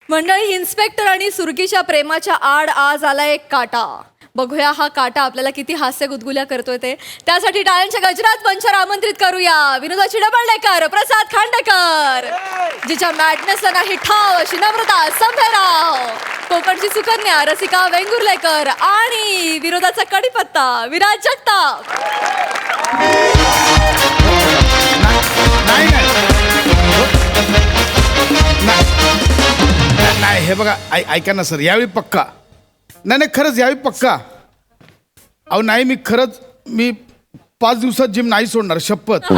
मंडळी, इन्स्पेक्टर आणि सुरकीच्या प्रेमाच्या आड आज आला एक काटा. बघूया हा काटा आपल्याला किती हास्य गुदगुल्या करतोय ते. त्यासाठी टाळ्यांच्या गजरात मंचावर आमंत्रित करूया विनोदाची डबळलेकर, प्रसाद खांडेकर, जिच्या मॅडनेसला नाही ठाव अशी नम्रता संभेराव, कोकणची सुकन्या रसिका वेंगुर्लेकर आणि विरोधाचा कडीपत्ता विराज जगताप. नाही हे बघा ऐका ना सर, यावेळी पक्का. नाही खरंच यावेळी पक्का. अहो नाही, मी खरंच 5 दिवसात जिम नाही सोडणार, शपथ.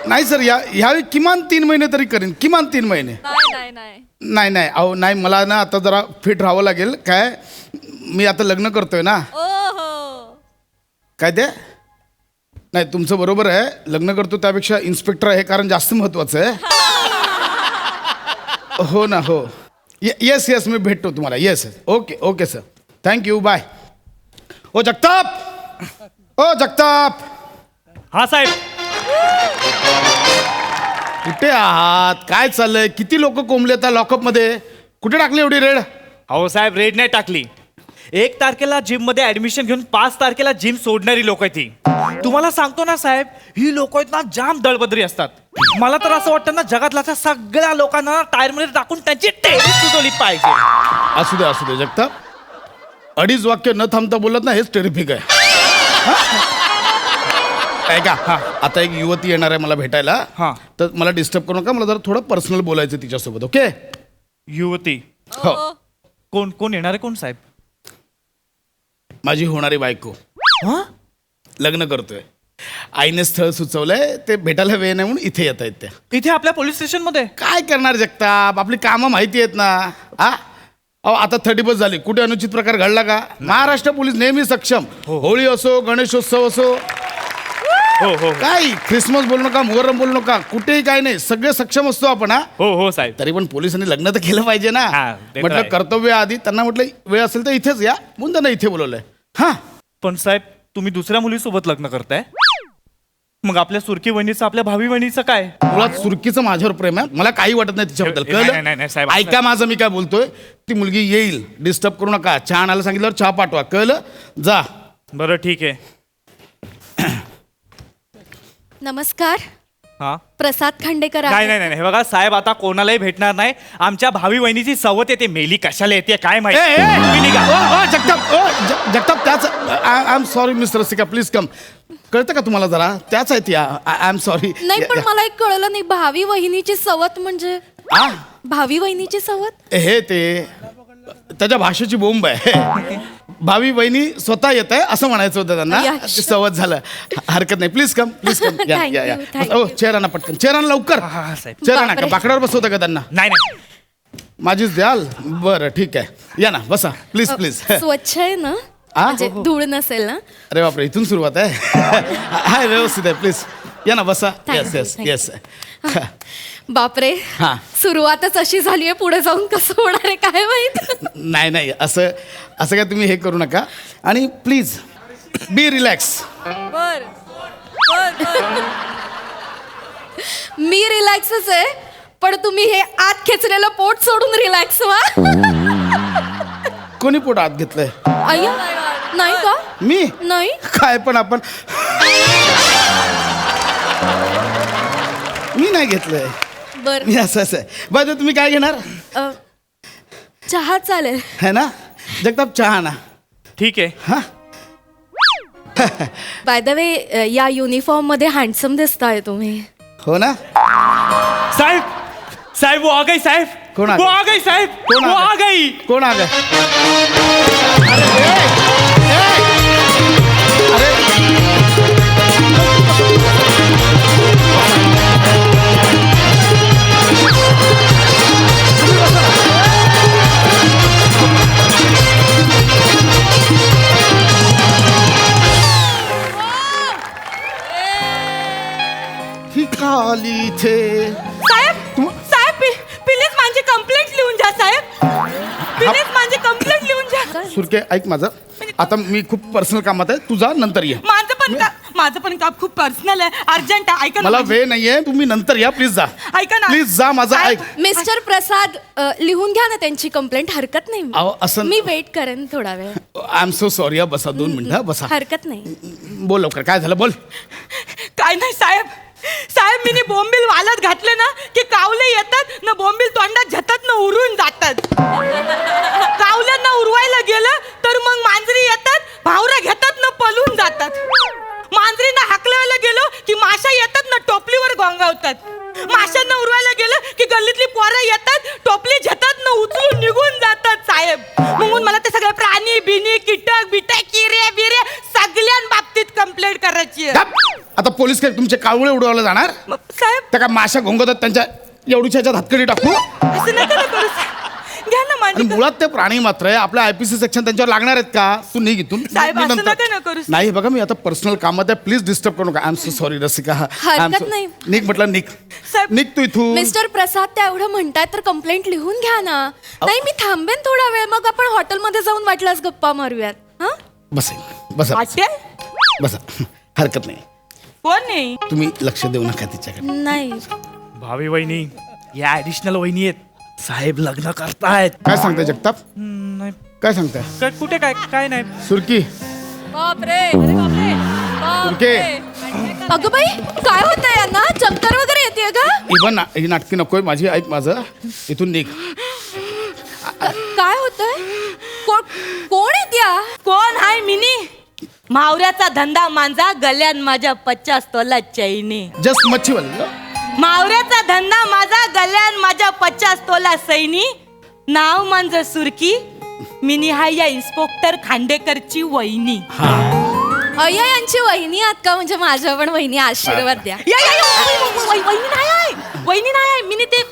नाही सर, यावेळी किमान 3 महिने तरी करेन, किमान 3 महिने. नाही अहो नाही, मला ना आता जरा फिट राहावं लागेल. काय मी आता लग्न करतोय ना. काय ते? नाही तुमचं बरोबर आहे, लग्न करतो त्यापेक्षा इन्स्पेक्टर आहे कारण जास्त महत्वाचं आहे. हो ना, हो. येस मी भेटतो तुम्हाला. Yes okay sir, thank you, bye. ओ जगताप, हा साहेब. कुठे आहात? काय चाललंय? किती लोक कोंबले आता लॉकअपमध्ये? कुठे टाकली एवढी रेड? अहो साहेब, रेड नाही टाकली. 1 तारखेला जिम मध्ये ऍडमिशन घेऊन 5 तारखेला जिम सोडणारी लोक आहेत ही. तुम्हाला सांगतो ना साहेब, ही लोक आहेत ना जाम दळबद्री असतात. मला तर असं वाटतं ना, जगातल्या सगळ्या लोकांना टायर मध्ये टाकून त्यांची टेरिस सुचवली पाहिजे. असू दे जगताप, 2.5 वाक्य न थांबता बोलत ना, हेच टेरिफिक आहे. ऐका, आता एक युवती येणार आहे मला भेटायला. तर मला डिस्टर्ब करू नका, मला जरा थोडं पर्सनल बोलायचं तिच्यासोबत. ओके? युवती? हो. कोण येणार आहे? कोण साहेब? माझी होणारी बायको. लग्न करतोय, आईने स्थळ सुचवलंय, ते भेटायला वेळ नाही म्हणून इथे येत आहेत त्या. इथे आपल्या पोलीस स्टेशन मध्ये? काय करणार जगताप, आपली कामं माहिती आहेत ना. अहो आता 30 झाली, कुठे अनुचित प्रकार घडला का? महाराष्ट्र पोलीस नेहमी सक्षम. होळी असो, गणेशोत्सव असो, हो काय ख्रिसमस बोलू नका, मुहर्रम बोलू नका, कुठेही काय नाही, सगळे सक्षम असतो आपण. हो साहेब. तरी पण पोलिसांनी लग्न तर केलं पाहिजे ना. म्हटलं कर्तव्य आधी, त्यांना म्हटलं वेळ असेल तर इथेच या म्हणून त्यांना इथे बोलवलंय. पण साहेब, तुम्ही दुसऱ्या मुलीसोबत लग्न करताय, मग आपल्या सुरकी वहिनीचं, आपल्या भावी वहिनीचं काय? मुळात सुरकीचं माझ्यावर प्रेम आहे, मला काही वाटत नाही तिच्याबद्दल. नाही, साहेब. कळलं? ऐका माझं, मी काय बोलतोय. ती मुलगी येईल, डिस्टर्ब करू नका. चहा आणायला सांगितल्यावर चहा पाठवा. कळलं? जा. बरं ठीक आहे. नमस्कार. प्रसाद खांडेकर. नाही हे बघा साहेब, आता कोणालाही भेटणार नाही. आमच्या भावी वहिनीची सवत येते, मेली कशाला येते काय माहिती. जगताप त्याच. I am sorry mister Rasika, please come. कळतं का तुम्हाला जरा? त्याच आहे ती. I am sorry. नाही पण मला एक कळलं नाही, भावी वहिनीची सवत म्हणजे? भावी वहिनीची सवत हे ते त्याच्या भाषेची बोंब आहे. भावी वहिनी स्वतः येत आहे असं म्हणायचं होतं त्यांना. सवत झालं. हरकत नाही, प्लीज कम. चेहरा ना पटकन, चेहरा लवकर. चेहरा ना का बाकड्यावर बसवतं का त्यांना? नाही माझीच द्याल? बरं ठीक आहे, या ना बसा प्लीज. स्वच्छ आहे ना, म्हणजे धूळ नसेल ना? अरे बापरे, इथून सुरुवात आहे. हाय, व्यवस्थित आहे, प्लीज या ना बसा. येस. बापरे, सुरुवातच अशी झालीये, पुढे जाऊन कसं होणार आहे काय माहित. नाही असं काय तुम्ही हे करू नका. आणि प्लीज बी रिलॅक्स. मी रिलॅक्सच आहे, पण तुम्ही हे आत खेचलेलं पोट सोडून रिलॅक्स व्हा. कोणी पोट आत घेतलंय? अय्या, नाही का? मी नाही. काय पण आपण, मी नाही घेतलंय. बरं, मी असं आहे. बरं तुम्ही काय घेणार? चहा चालेल है ना? जगताप चहा ना. ठीक आहे. बाय द वे, या युनिफॉर्म मध्ये हँडसम दिसताय तुम्ही. हो ना साहेब वो आ गई साहेब. कोण आ गई साहेब? वो आ गई. कोण आ गए? खाली थे. साहेब प्लीज माझी कंप्लेंट लिहून द्या साहेब. प्लीज माझी कंप्लेंट लिहून द्या. सुरके ऐक माझं, आता मी खूप पर्सनल कामात आहे, तुझा नंतर ये. माझं पण माझं पण काम खूप पर्सनल आहे, अर्जंट आहे. ऐका ना मला माझी- वेळ नाहीये, तुम्ही नंतर या प्लीज जा. ऐका ना. प्लीज जा, माझा ऐक. मिस्टर प्रसाद लिहून घ्या ना त्यांची कंप्लेंट. हरकत नाही. अहो, असं- मी वेट करेन थोडा वेळ. I am so sorry. बसा 2 मिनिटं बसा. हरकत नाही. बोल लवकर, काय झालं बोल. काय नाही साहेब, साहेब मी बोंबील वालत घातले ना की कावले येतात ना, बोंबील तोंडात झतात ना उरून जातात. कावल्यांना उरवायला गेलं तर मग मांजरी येतात, भावऱ्या घेतात ना पळून जातात. मांजरींना हाकलवायला गेलो की माशा येतात ना टोपलीवर गोंगावतात. माशांना उरवायला गेलं की गल्लीतली पोरं येतात, टोपली घेतात ना उचलून निघून जातात साहेब. म्हणून मला ते सगळे प्राणी बिनी कीटक बिटक किरे बिरे सगळ्यां बाबतीत कंप्लेंट करायची आहे. गप! आता पोलीस काय तुमचे कावळे उडवायला जाणार? मग साहेब त्या काय माशा घोंगतात त्यांच्या एवढीच्या ह्याच्यात हातकडी टाकू? असं नका ना करू साहेब. घ्या ना आणि माझी. मुळात ते प्राणी मात्र आहे, आपल्या आयपीसी सेक्शन त्यांच्यावर लागणार आहेत का? तू निघ इथून. साहेब, मी असं नंतर- नका ना करू. नाही बघा, मी आता पर्सनल कामात आहे, प्लीज डिस्टर्ब करू नका. I am so sorry Rasika. हरकत नाही. निघ म्हटलं, निघ. साहेब- निघ तू इथून. मिस्टर प्रसाद त्या एवढं म्हणतायत तर कंप्लेंट लिहून घ्या ना. नाही मी थांबेन थोडा वेळ, मग आपण हॉटेलमध्ये जाऊन वाटल्यास गप्पा मारूयात. हा बसा बसा हॉटेल? बसा. हरकत नाही. कोण नाही? तुम्ही लक्ष देऊ नका तिच्याकडे. नाही. भावी वहिनी या ऍडिशनल वहिनी आहेत. साहेब लग्न करतायत. काय सांगताय जगताप? नाही काय सांगताय? कुठे काय काय नाही. सुरकी, बापरे. सुरके. अगं बाई काय होतंय यांना? चक्कर वगैरे येते का? इवन ही नाटकी नकोय माझी. ऐक माझं, इथून निघ. काय होतंय? कोण आहे त्या? कोण हाय मिनी? मावऱ्याचा धंदा मांजा, गल्यान माझ्या 50 तोला चैनी. जस्ट मच्छीवाल. मावऱ्याचा धंदा माझा, गल्यान माझ्या 50 तोला सैनी. नाव माझं सुरकी, मिनी हाय या इन्स्पेक्टर खांडेकरची वहिनी. अय्या यांची वहिनी आहात का? म्हणजे माझ्या पण वहिनी, आशीर्वाद द्या. वहिनी नाही आहे, वहिनी नाही आहे. मिनी ते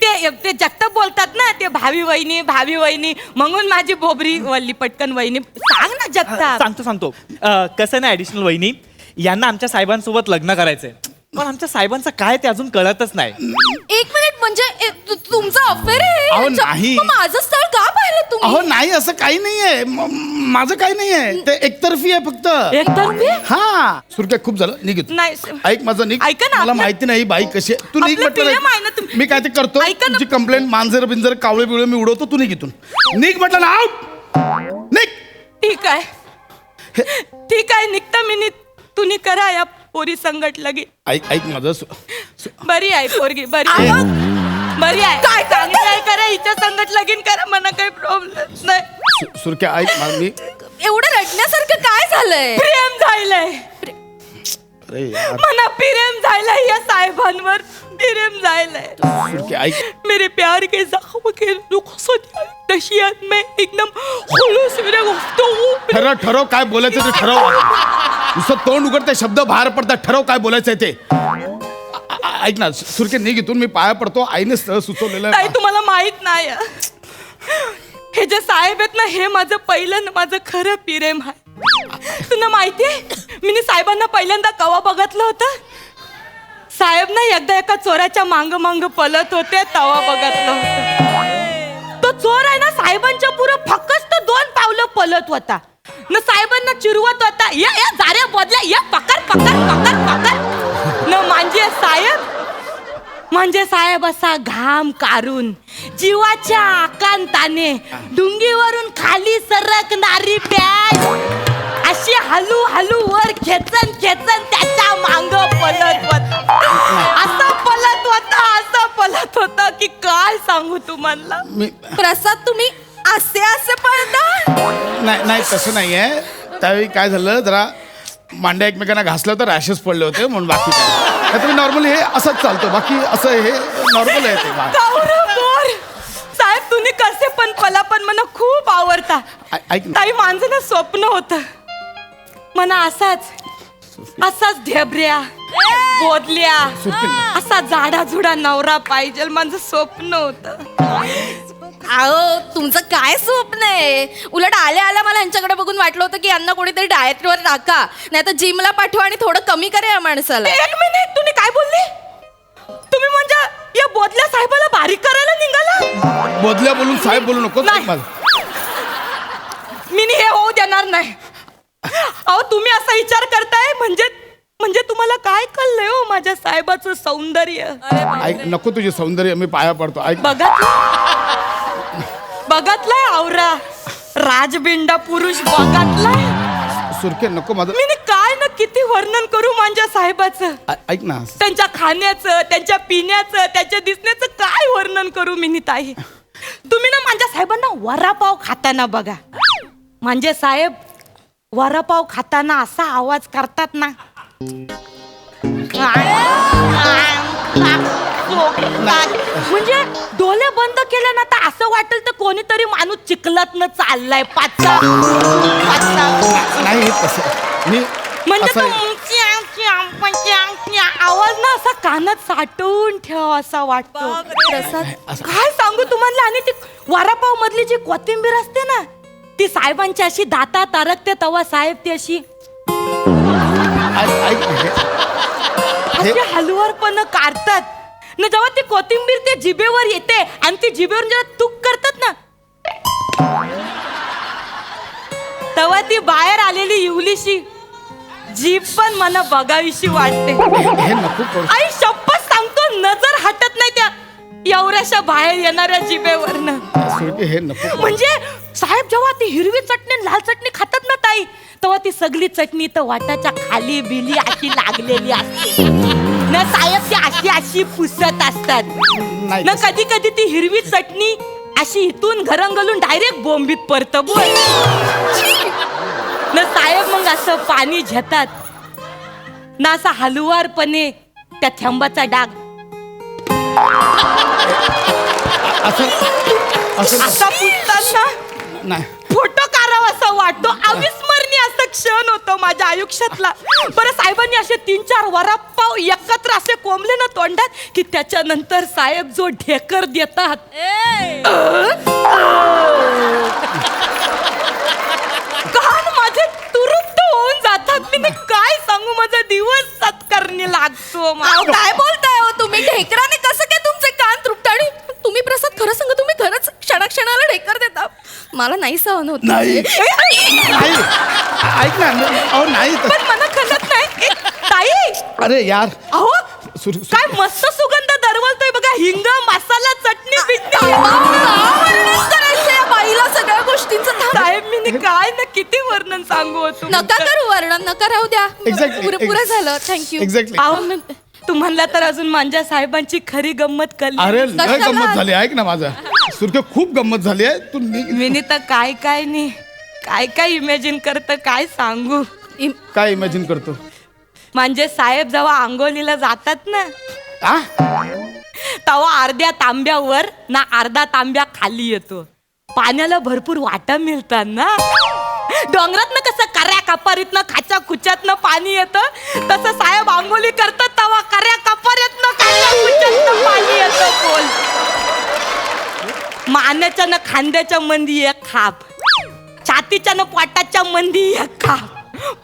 ते ते जगताप बोलतात ना, ते भावी वहिनी म्हणून माझी बोबरी वल्ली पटकन वहिनी. सांग ना जगताप. सांगतो कसं नाही ऍडिशनल वहिनी, यांना आमच्या साहेबांसोबत लग्न करायचंय, पण आमच्या साहेबांचं काय ते अजून कळतच नाही. एक मिनिट, म्हणजे तुमचं अफेअर अहो, आहे? नाही. मग माझं स्थळ का पाहिलं तुम्ही? अहो नाही, असं काही नाहीये. माझं काही नाहीये, ते एकतर्फी आहे फक्त. एकतर्फी? हा सुरक्या, खूप झालं, निघ इथून. नाही. ऐक माझं, निघ. ऐका ना, मला आपलं- माहिती नाही बाई कशी आहे. तू निघ आपलं प्रेम आहे ना म्हटलं. तुम्ही. मी काय ते करतो. ऐका ना. तुमची कंप्लेंट मांजर बिंजर कावळे बिवळे मी उडवतो. तू निघ इथून. निघ म्हटलं ना, आउट. निघ. ठीक आहे, ठीक आहे, निघता मिनी. तुम्ही करा या पोरी संगट लगी. ऐक ऐक माझं बरी आहे पोरगी, बरी आहे. बरी आहे. काय चांगली आहे, करा हिच्या संगट लगीन करा, मला काही प्रॉब्लेम नाही. सुरक्या ऐक मी. एवढं रडण्यासारखं काय झालंय? प्रेम झालंय, अरे यार मना प्रेम झालंय या साहेबांवर. प्रेम झालंय. सुरक्या ऐक. मेरे प्यार के जख्म के नशियात में एकदम खुलूस मेरे गुफ्तगू हूँ. ठरव काय बोलायचं ते ठरव. नुसतं तोंड उघडते, शब्द बाहेर पडतात. ठरव काय बोलायचंय ते. ऐक ना सुरके, निघ इथून. मी पाया पडतो. आईने स्थळ सुचवलेलं ताई आहे. तुम्हाला माहित नाही हे जे साहेब आहेत ना, हे माझं पहिलं माझं खरं प्रेम आहे. तुला माहितीये, मी साहेबांना पहिल्यांदा कवा बघितलं होतं? साहेब ना एकदा एका चोराच्या मांग मांग पळत होते, तवा बघितलं होतं. तो चोर आहे ना, साहेबांच्या पुढं फक्त 2 पावलं पळत होता न, साहेबांना चिरवत होता, या या जाऱ्या बदल्या, या पकड पकड पकड पकड न. म्हणजे साहेब असा घाम काढून जीवाच्या आकांताने डुंगीवरून खाली सरकणारी पॅच अशी हलू हलू वर खेचन खेचन त्याच्या मांग पळत होता. असं पळत होता की काय सांगू तुम्हाला. प्रसाद तुम्ही असे पळता? नाही तसं नाहीये. त्यावेळी काय झालं, जरा मांड्या एकमेकांना घासलं तर रॅशेस पडले होते म्हणून. बाकी काय तुम्ही नॉर्मली हे असंच चालतो. बाकी असं हे नॉर्मल आहे ते. गौरव बोर साहेब, तुम्ही कसे पण पला पण मला खूप आवडता. ऐक ना. ताई माझं ना स्वप्न होतं, मना असाच ढेबऱ्या बोदल्या असा जाडा जुडा नवरा पाहिजे, माझं स्वप्न होतं. अहो तुमचं काय स्वप्न आहे? उलट आल्या मला यांच्याकडे बघून वाटलं होतं की यांना कोणीतरी डाएटवर टाका, नाही तर जिमला पाठवा आणि थोडं कमी करा या माणसाला. एक मिनिट, तुम्ही काय बोलले? तुम्ही म्हणजे या बोदल्या साहेबाला बारीक करायला निघाला? बोधल्या बोलून साहेब बोलू नको. नाही. मी हे होऊ देणार नाही. अहो तुम्ही असा विचार करताय म्हणजे म्हणजे तुम्हाला काय कळलंय हो माझ्या साहेबाचं सौंदर्य? ऐक, नको तुझे सौंदर्य, मी पाया पडतो. ऐक, बघतलाय आवरा राजबिंडा पुरुष बघतलाय. सुरखे नको माझं. मी काय ना किती वर्णन करू माझ्या साहेबाचं. ऐक ना, त्यांच्या खाण्याचं, त्यांच्या पिण्याचं, त्यांच्या दिसण्याचं काय वर्णन करू मी ताई. तुम्ही ना माझ्या साहेबांना वडापाव खाताना बघा. म्हणजे साहेब वडापाव खाताना असा आवाज करतात ना, म्हणजे डोळे बंद केले ना तर असं वाटेल तर कोणीतरी माणूस चिखलात न चाललाय पाचा. नाही तसं मी म्हणजे असं- तो आवाज ना असा कानात साठवून ठेव असा वाटतो. काय सांगू तुम्हाला. आणि ती वडापाव मधली जी कोथिंबीर असते ना, ती साहेबांची अशी दातात अरकते तेव्हा साहेब ती अशी ऐक अशी हलवारपण काढतात ना. जेव्हा ती कोथिंबीर ते जिभेवर येते आणि ती जिभेवर जेव्हा तुक करतात ना, तेव्हा ती बाहेर आलेली इवलीशी जीभ पण मला बघावीशी वाटते. हे नको करू. आई शपथ सांगतो, नजर हटत नाही त्या एवढ्याशा बाहेर येणाऱ्या जिभेवरनं. सुरखे, हे नको करू. म्हणजे साहेब जेव्हा ती हिरवी चटणी लाल चटणी खातात ना ताई, तेव्हा ती सगळी चटणी तर वाटाच्या खाली बिली अशी लागलेली असते ना. साहेब ती अशी अशी पुसत असतात नाही ना. कधी कधी ती हिरवी चटणी अशी इथून घरंगलून डायरेक्ट बोंबीत परत बोल ना. साहेब मग असं पाणी घेतात ना, असा हलवारपणे त्या थेंबाचा डाग असं असं असा पुसताना नाही. फोटो काढावा असा वाटतो. अविस्मरणीय असा क्षण होतो माझ्या आयुष्यातला. बरं साहेबांनी असे 3-4 वडापाव एकत्र असे कोंबले ना तोंडात की त्याच्यानंतर साहेब जो ढेकर देतात, कान माझे तुरुप्त होऊन जातात. मी काय सांगू, माझा दिवस सत्कारणी लागतो. अहो, काय बोलताय हो तुम्ही. ढेकराने कसं काय तुमचे कान तृप्त? आणि तुम्ही प्रसाद खरं सांगा, तुम्ही खरंच क्षणाक्षणाला ढेकर देता. मला नाही सहन होत. नाही. नाही. ऐक ना, अहो नाही तसं. पण मला कळत नाही ताई. अरे यार, अहो सुर- काय मस्त सुगंध दरवलतोय बघा. हिंग, मसाला, चटणी, बिटणी. बाईला सगळ्या गोष्टींचं साहेब मी काय ना किती वर्णन सांगू होतो. नका करू वर्णन, नका राहू द्या. Exactly. पुरं झालं. थँक्यू. एक्झॅक्टली. तुम्हाला तर अजून माझ्या साहेबांची खरी गंमत कळली. अरे लय कशाला? गंमत झाली. ऐक ना माझं सुरखे, खूप गंमत झाली आहे. तू मी तर काय काय नाही काय काय इमॅजिन करत काय सांगू. काय इमॅजिन करतो? म्हणजे साहेब जेव्हा आंघोळीला जातात ना, आ? तेव्हा अर्ध्या तांब्यावर ना अर्धा तांब्या खाली येतो. पाण्याला भरपूर वाटा मिळतात ना. डोंगरात ना कसं कऱ्या कपारीतनं खाच्या खुच्यातनं पाणी येतं, तसं साहेब आंघोळी करतात तेव्हा कऱ्या कपारीतनं खाच्या खुच्यातनं पाणी येतं. बोल. मानेच्या न खांद्याच्या मंदी एक खाप, छातीच्या न पोटाच्या मंदी एक खाप,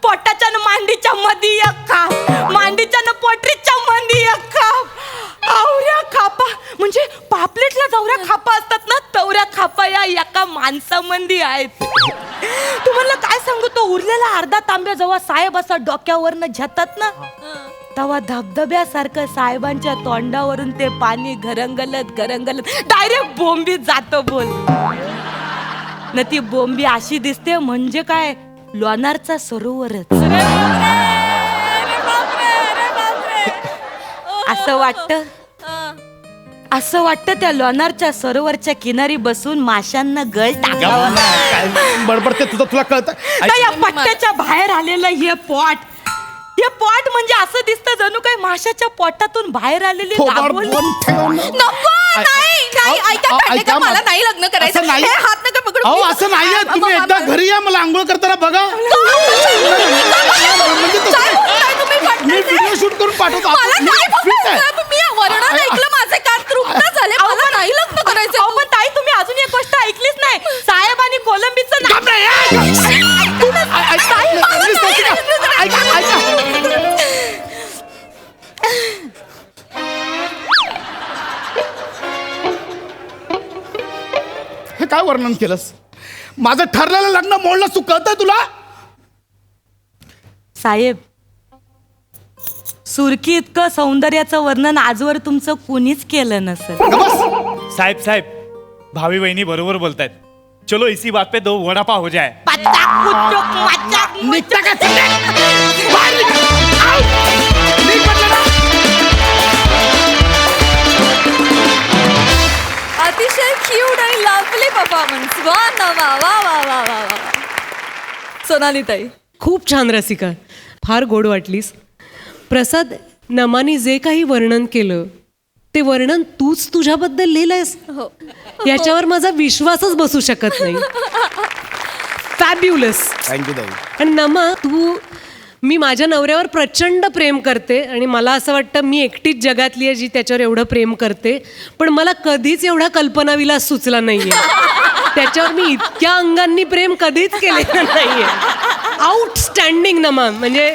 पोटाच्या न मांडीच्या मध्ये एक खाप, मांडीच्या न पोटरीच्या मध्ये एक खाप. आवऱ्या खापा म्हणजे पापलेटला जवऱ्या खापा असतात ना, तवऱ्या खापा या एका माणसामंदी आहेत. तुम्हाला काय सांगू, तो उरलेला अर्धा तांब्या जेव्हा साहेब असा डोक्यावरनं झतात ना, तेव्हा धबधब्यासारखं साहेबांच्या तोंडावरून ते पाणी घरंगलत घरंगलत डायरेक्ट बोंबीत जातं. बोल ना. ती बोंबी अशी दिसते म्हणजे काय, लोणारचा सरोवरच. असं वाटतं त्या लोणारच्या सरोवरच्या किनारी बसून माशांना गळ टाकावं. काय बडबडते तुझं, तुला कळतं? तर या पट्ट्याच्या बाहेर आलेलं हे पॉट म्हणजे असं दिसतं जणू काही माशाच्या पोटातून बाहेर आलेली गाभोळी. नको, नाही नाही. ऐका ऐका, मला नाही लग्न करायचं. असं नाही. हे हात नका पकडू. अहो असं नाहीये. तुम्ही एकदा घरी या, मला आंघोळ करताना बघा. म्हणजे काय बोलताय तुम्ही? मी व्हिडिओ शूट करून पाठवतो. मला मी नाही fit आहे. बोलायचं. मी वर्णन ऐकलं, माझे कान तृप्त झाले. मला नाही लग्न करायचं. अहो, पण ताई तुम्ही अजून एक गोष्ट ऐकलीच नाही. साहेब आणि कोलंबीचं नाव. गप रे, ऐका, ऐका. हे काय वर्णन केलंस? माझं ठरलेलं लग्न मोडलं, तू कळतंय तुला? साहेब सुरकी इतकं सौंदर्याचं वर्णन आजवर तुमचं कुणीच केलं नसेल. साहेब भावी वहिनी बरोबर बोलतायत. चलो इसी बात पे 2 वडा पाव हो जाए. निघता का तिकडे? बाहेर निघ. आऊ. निघ म्हटलं ना. अतिशय क्यूट आणि लवली परफॉर्मन्स. वा नमा वा वा वा वा वा. सोनाली ताई, खूप छान रसिका, फार गोड वाटलीस. प्रसाद, नमानी जे काही वर्णन केलं ते वर्णन तूच तुझ्याबद्दल लिहिलंयस. हो. याच्यावर माझा विश्वासच बसू शकत नाही. फॅब्युलस. थँक्यू ताई. आणि नमा, मी माझ्या नवऱ्यावर प्रचंड प्रेम करते आणि मला असं वाटतं मी एकटीच जगातली आहे जी त्याच्यावर एवढं प्रेम करते. पण मला कधीच एवढा कल्पनाविलास सुचला नाहीये. त्याच्यावर मी इतक्या अंगांनी प्रेम कधीच केलेलं नाहीये. आउटस्टँडिंग नमा, म्हणजे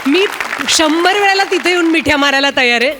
मी 100 वेळेला तिथे येऊन मिठ्या मारायला तयार आहे.